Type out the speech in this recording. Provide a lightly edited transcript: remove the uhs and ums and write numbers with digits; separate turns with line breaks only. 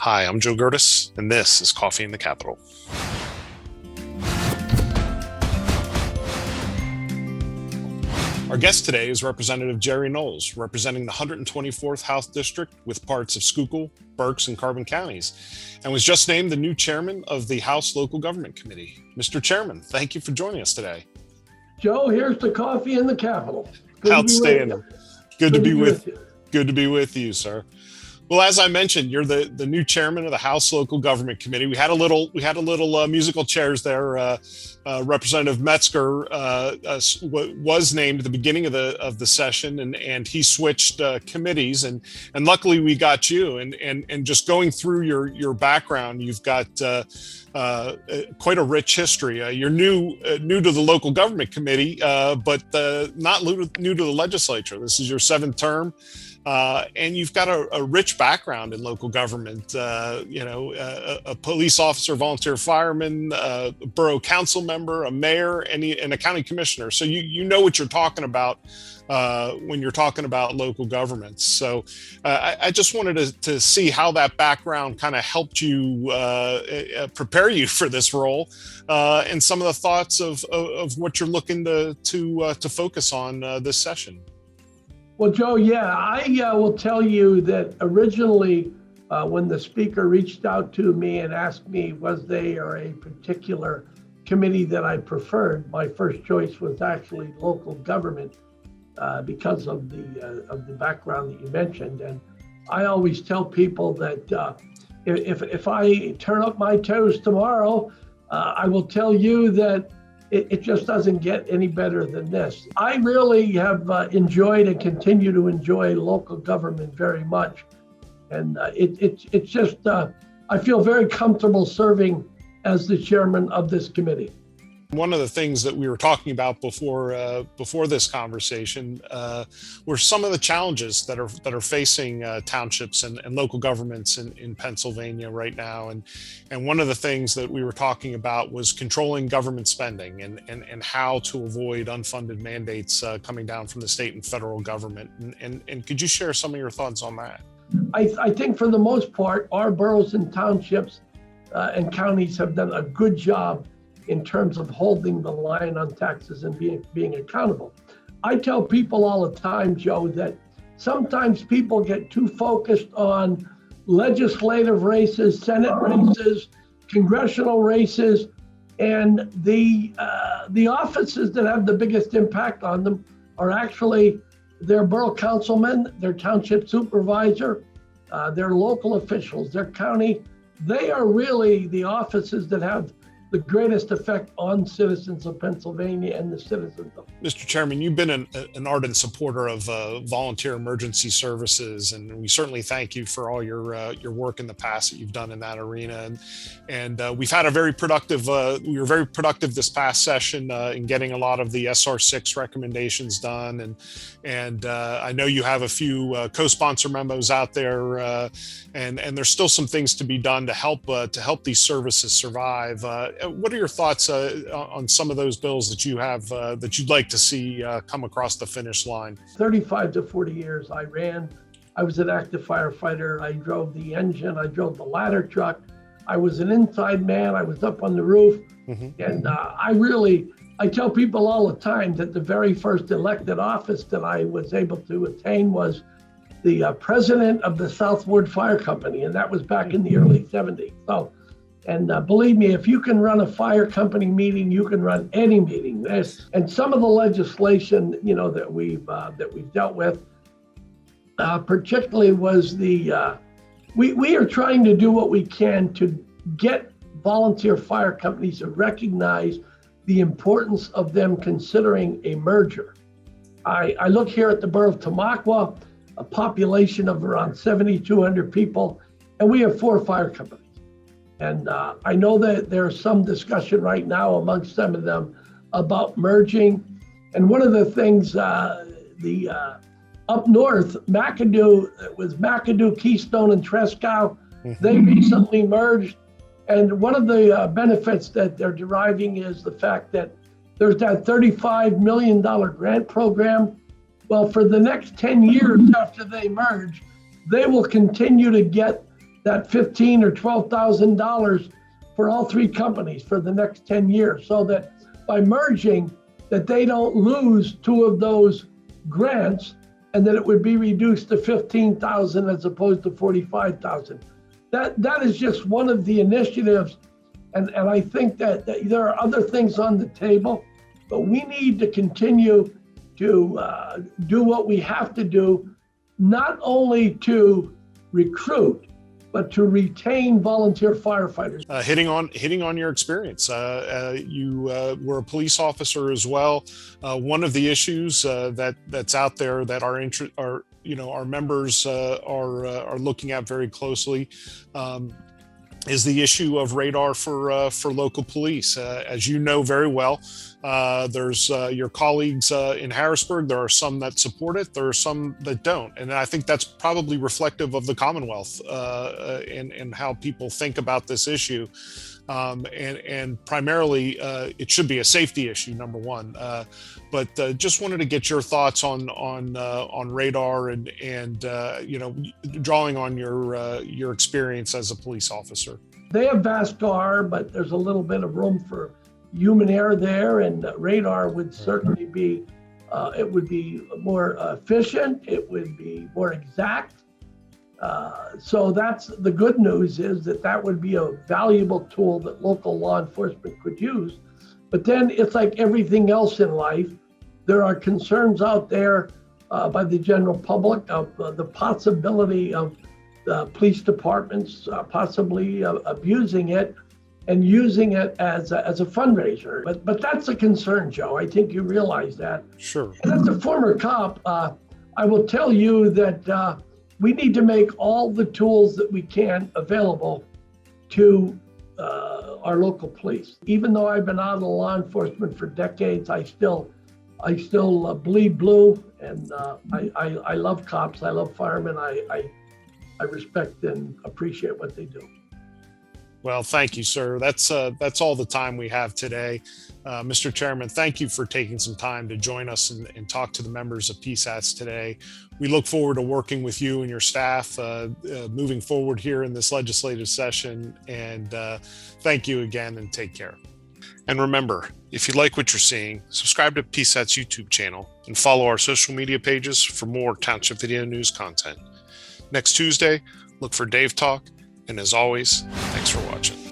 Hi, I'm Joe Gertis, and this is Coffee in the Capitol. Our guest today is Representative Jerry Knowles, representing the 124th House District with parts of Schuylkill, Berks, and Carbon counties, and was just named the new chairman of the House Local Government Committee. Mr. Chairman, thank you for joining us today.
Joe, here's the coffee in the Capitol.
Outstanding. Good to be with
you.
Good to be with you, sir. Well, as I mentioned, you're the new chairman of the House Local Government Committee. We had a little musical chairs there. Representative Metzger was named at the beginning of the session, and he switched committees, and luckily we got you. And just going through your background, you've got quite a rich history. You're new to the Local Government Committee, but not new to the legislature. This is your 7th term. And you've got a rich background in local government, a police officer, volunteer fireman, a borough council member, a mayor, and a county commissioner. So you know what you're talking about when you're talking about local governments. So I just wanted to see how that background kind of helped you prepare you for this role, and some of the thoughts of what you're looking to focus on this session.
Well, Joe, I will tell you that originally when the speaker reached out to me and asked me was there a particular committee that I preferred, my first choice was actually local government because of the background that you mentioned. And I always tell people that if I turn up my toes tomorrow, I will tell you that it just doesn't get any better than this. I really have enjoyed and continue to enjoy local government very much. And it's just, I feel very comfortable serving as the chairman of this committee.
One of the things that we were talking about before this conversation were some of the challenges that are facing townships and local governments in Pennsylvania right now. And one of the things that we were talking about was controlling government spending and how to avoid unfunded mandates coming down from the state and federal government. And could you share some of your thoughts on that?
I think for the most part, our boroughs and townships and counties have done a good job in terms of holding the line on taxes and being accountable. I tell people all the time, Joe, that sometimes people get too focused on legislative races, Senate races, congressional races, and the offices that have the biggest impact on them are actually their borough councilmen, their township supervisor, their local officials, their county. They are really the offices that have the greatest effect on citizens of Pennsylvania and the citizens of.
Mr. Chairman, you've been an ardent supporter of volunteer emergency services, and we certainly thank you for all your work in the past that you've done in that arena. And we've had a very productive. We were very productive this past session in getting a lot of the SR6 recommendations done, and I know you have a few co-sponsor memos out there, and there's still some things to be done to help these services survive. What are your thoughts on some of those bills that you have that you'd like to see come across the finish line?
35 to 40 years I ran. I was an active firefighter. I drove the engine. I drove the ladder truck. I was an inside man. I was up on the roof. Mm-hmm. And I tell people all the time that the very first elected office that I was able to attain was the president of the Southward Fire Company. And that was back in the early 70s. So. And believe me, if you can run a fire company meeting, you can run any meeting. And some of the legislation, that we've dealt with, particularly was we are trying to do what we can to get volunteer fire companies to recognize the importance of them considering a merger. I look here at the borough of Tamaqua, a population of around 7,200 people, and we have 4 fire companies. And I know that there's some discussion right now amongst some of them about merging. And one of the things, up north, McAdoo, Keystone, and Tresckow, they recently merged. And one of the benefits that they're deriving is the fact that there's that $35 million grant program. Well, for the next 10 years after they merge, they will continue to get that $15,000 or $12,000 for all three companies for the next 10 years, so that by merging, that they don't lose two of those grants, and that it would be reduced to 15,000 as opposed to 45,000. That is just one of the initiatives, and I think that there are other things on the table, but we need to continue to do what we have to do, not only to recruit, but to retain volunteer firefighters.
Hitting on your experience, you were a police officer as well. One of the issues that's out there that our members are looking at very closely is the issue of radar for local police. As you know very well, there's your colleagues in Harrisburg. There are some that support it. There are some that don't. And I think that's probably reflective of the Commonwealth and how people think about this issue. And primarily, it should be a safety issue, number one. But just wanted to get your thoughts on radar and drawing on your experience as a police officer.
They have VASCAR, but there's a little bit of room for human error there, and radar would certainly be. It would be more efficient. It would be more exact. So that's the good news, is that would be a valuable tool that local law enforcement could use. But then it's like everything else in life. There are concerns out there by the general public of the possibility of the police departments possibly abusing it and using it as a fundraiser. But that's a concern, Joe. I think you realize that.
Sure.
And as a former cop, I will tell you that we need to make all the tools that we can available to our local police. Even though I've been out of law enforcement for decades, I still bleed blue, and I love cops. I love firemen. I respect and appreciate what they do.
Well, thank you, sir. That's all the time we have today. Mr. Chairman, thank you for taking some time to join us and talk to the members of PSATS today. We look forward to working with you and your staff moving forward here in this legislative session. And thank you again, and take care. And remember, if you like what you're seeing, subscribe to PSAT's YouTube channel and follow our social media pages for more Township Video News content. Next Tuesday, look for Dave Talk. And as always, thanks for watching.